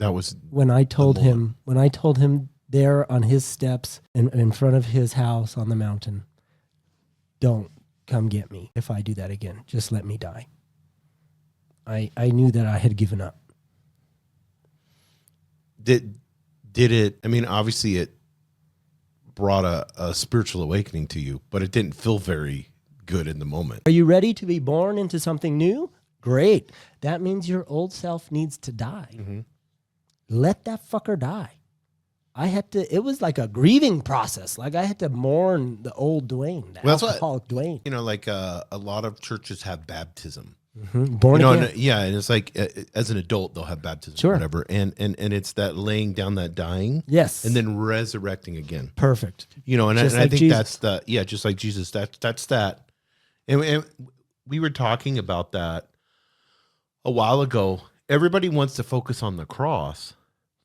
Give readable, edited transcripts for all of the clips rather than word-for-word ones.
That was when I told him there on his steps in front of his house on the mountain, don't come get me if I do that again. Just let me die. I knew that I had given up. Did it, I mean, obviously it brought a spiritual awakening to you, but it didn't feel very good in the moment. Are you ready to be born into something new? Great. That means your old self needs to die. Mm-hmm. Let that fucker die. It was like a grieving process. Like I had to mourn the old Dwayne, the alcoholic Dwayne. You know, like a lot of churches have baptism. Mm-hmm. Born again. And it's like as an adult they'll have baptism, sure. or whatever, and it's that laying down, that dying, yes, and then resurrecting again. Perfect. You know, and I think Jesus. that's just like Jesus. That's that. And we were talking about that a while ago. Everybody wants to focus on the cross,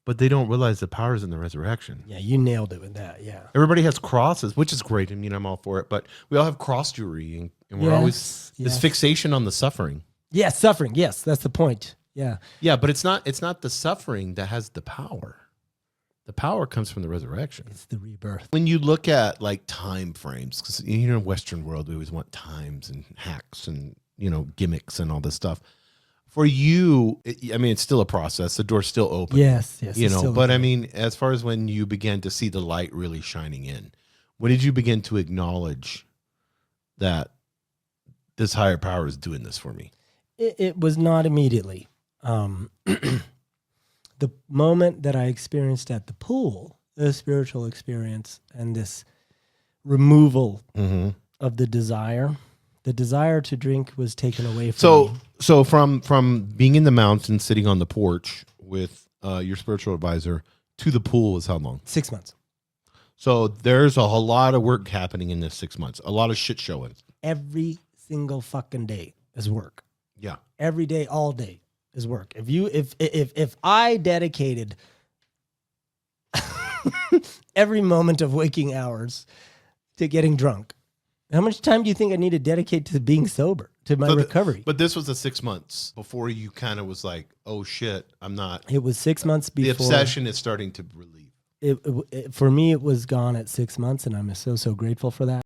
but they don't realize the power is in the resurrection. Yeah, you nailed it with that. Yeah. Everybody has crosses, which is great. I mean, I'm all for it, but we all have cross jewelry, and we're always this fixation on the suffering. Yeah, suffering. Yes, that's the point. Yeah. Yeah, but it's not the suffering that has the power. The power comes from the resurrection. It's the rebirth. When you look at like time frames, because in the Western world, we always want times and hacks and, gimmicks and all this stuff. For you, it's still a process. The door's still open. Yes. But I mean, as far as when you began to see the light really shining in, when did you begin to acknowledge that this higher power is doing this for me? It was not immediately. The moment that I experienced at the pool, the spiritual experience and this removal of the desire to drink was taken away from me. So from being in the mountain, sitting on the porch with your spiritual advisor to the pool is how long? 6 months. So there's a lot of work happening in this 6 months. A lot of shit showing. Every single fucking day is work. Yeah. Every day, all day is work. If I dedicated every moment of waking hours to getting drunk, how much time do you think I need to dedicate to being sober, to my recovery? But this was the 6 months before you kind of was like, oh shit, I'm not. It was 6 months before. The obsession is starting to relieve. For me, it was gone at 6 months, and I'm so grateful for that.